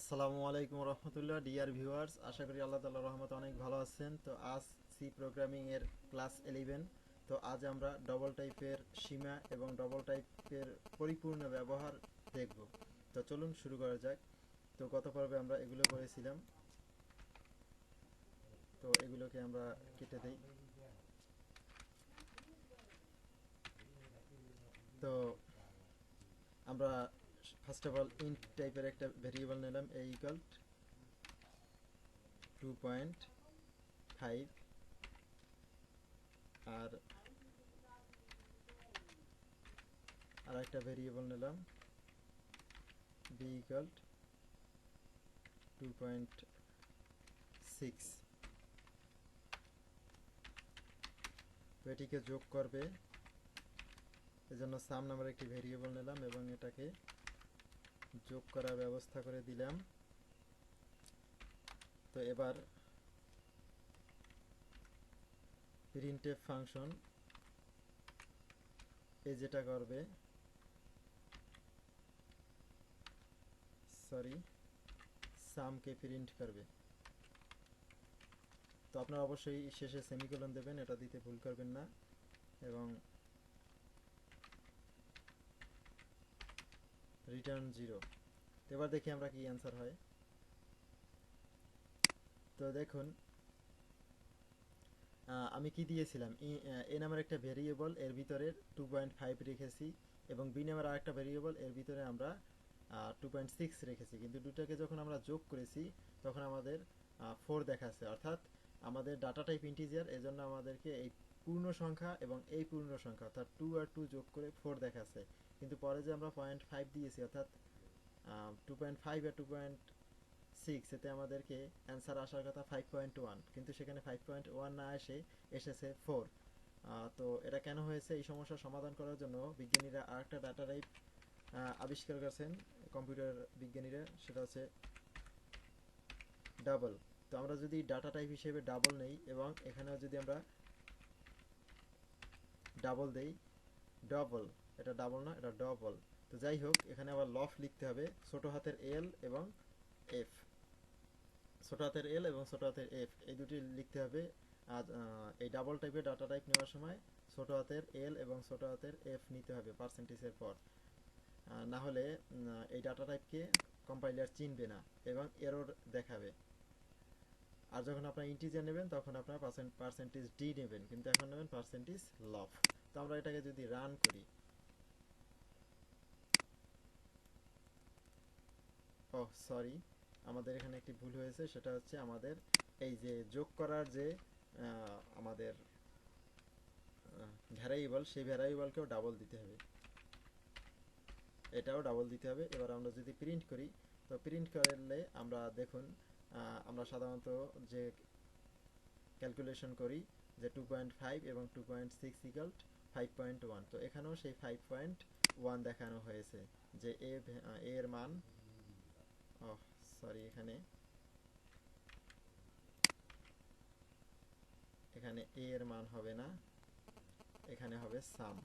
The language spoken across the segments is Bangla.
আসসালামু আলাইকুম রহমতুল্লাহ। ডিয়ার ভিউয়ার্স, আশা করি আল্লাহ তাআলার রহমতে অনেক ভালো আছেন। তো আজ সি প্রোগ্রামিং এর ক্লাস 11। তো আজ আমরা ডবল টাইপের সীমা এবং ডবল টাইপের পরিপূর্ণ ব্যবহার দেখব। তো চলুন শুরু করা যাক। তো গত পর্বে আমরা এগুলো করেছিলাম, তো এগুলোকে আমরা কেটে দেই। তো আমরা ফার্স্ট অফ অল ইন্ট টাইপের একটা ভেরিয়েবল নিলাম, a ইকুয়াল 2.5, আর একটা ভেরিয়েবল নিলাম b ইকুয়াল 2.6। তো এটিকে যোগ করবে, এজন্য সাম নামের একটি ভেরিয়েবল নিলাম এবং এটাকে যোগ করার ব্যবস্থা করে দিলাম। তো এবার প্রিন্টএফ ফাংশন এ যেটা করবে, সামকে প্রিন্ট করবে। তো আপনারা অবশ্যই শেষে সেমিকোলন দেবেন, এটা দিতে ভুল করবেন না। এবং রিটার্ন 0। তো এবার দেখি আমরা কি অ্যান্সার হয়। তো দেখুন আমি কি দিয়েছিলাম, এ নামের একটা ভেরিয়েবল, এর ভিতরে 2.5 রেখেছি, এবং বি নামের আরেকটা ভেরিয়েবল, এর ভিতরে আমরা 2.6 রেখেছি। কিন্তু দুটাকে যখন আমরা যোগ করেছি তখন আমাদের 4 দেখাচ্ছে, অর্থাৎ আমাদের ডাটা টাইপ ইন্টিজার, এজন্য আমাদেরকে এই পূর্ণ সংখ্যা এবং এই পূর্ণ সংখ্যা অর্থাৎ 2 আর 2 যোগ করে 4 দেখাচ্ছে। কিন্তু পরে যে আমরা 0.5 দিয়েছি, অর্থাৎ 2.5 আর 2.6, এতে আমাদেরকে অ্যান্সার আসার কথা 5.1, কিন্তু সেখানে 5.1 না এসেছে 4। তো এটা কেন হয়েছে? এই সমস্যার সমাধান করার জন্য বিজ্ঞানীরা আরেকটা ডাটা টাইপ আবিষ্কার করেছেন, কম্পিউটার বিজ্ঞানীরা, সেটা হচ্ছে ডাবল। তো আমরা যদি ডাটা টাইপ হিসেবে ডাবল নেই এবং এখানেও যদি আমরা ডাবল দেই, ডবল, এটা ডাবল না, এটা ডবল। তো যাই হোক, এখানে আবার লফ লিখতে হবে, ছোট হাতের এল এবং এফ, ছোট হাতের এল এবং ছোট হাতের এফ, এই দুটি লিখতে হবে। আর এই ডাবল টাইপের ডাটা টাইপ নেওয়ার সময় ছোট হাতের এল এবং ছোট হাতের এফ নিতে হবে পার্সেন্টেজের পর, না হলে এই ডাটা টাইপকে কম্পাইলার চিনবে না এবং এরর দেখাবে। আর যখন আপনারা ইন্টিজার নেবেন তখন আপনারা পার্সেন্টেজ ডি নেবেন, কিন্তু এখন নেবেন পার্সেন্টেজ লফ। তো আমরা এটাকে যদি রান করি, সরি, আমাদের এখানে একটি ভুল হয়েছে। সেটা হচ্ছে আমাদের এই যে যোগ করার যে আমাদের ভ্যারিয়েবল, সেই ভ্যারিয়েবলকেও ডাবল দিতে হবে, এটাও ডাবল দিতে হবে। এবার আমরা যদি প্রিন্ট করি, তো প্রিন্ট করলে আমরা দেখুন, আমরা সাধারণত যে ক্যালকুলেশন করি যে 2.5 এবং 2.6 ইকুয়াল 5.1, তো এখানেও সেই 5.1 দেখানো হয়েছে যে এর মান, এখানে এ এর মান হবে না, এখানে হবে সাম।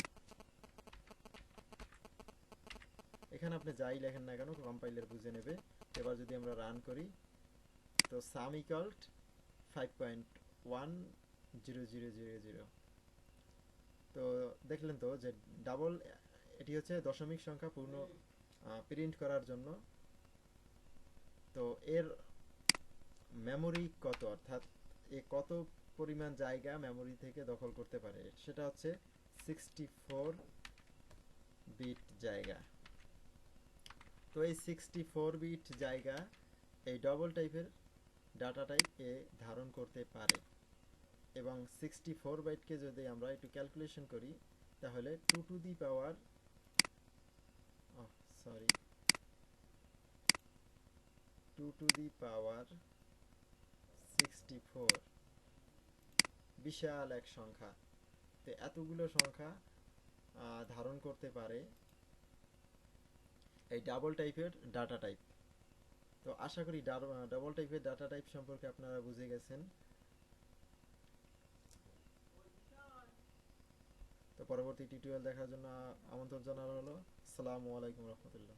এখানে আপনি যাই লেখেন না কেন, কম্পাইলার বুঝে নেবে। এবার যদি আমরা রান করি, তো সাম ইকুয়াল 5.10000। তো দেখলেন তো যে ডাবল, এটি হচ্ছে দশমিক সংখ্যা পূর্ণ প্রিন্ট করার জন্য। তো এর মেমোরি কত, অর্থাৎ এ কত পরিমাণ জায়গা মেমোরি থেকে দখল করতে পারে, সেটা হচ্ছে 64 বিট জায়গা। তো এই 64 বিট জায়গা এই ডবল টাইপের ডাটা টাইপ এ ধারণ করতে পারে। এবং 64 বাইটকে যদি আমরা একটু ক্যালকুলেশন করি, তাহলে 2 টু দি পাওয়ার 64 বিশাল এক সংখ্যা। তো এতগুলো সংখ্যা ধারণ করতে পারে এই ডাবল টাইপের ডাটা টাইপ। তো আশা করি ডাবল টাইপের ডাটা টাইপ সম্পর্কে আপনারা বুঝে গেছেন। তো পরবর্তী টিউটোরিয়াল দেখার জন্য আমন্ত্রণ জানানো হলো। আসসালামু আলাইকুম রহমতুল্লাহ।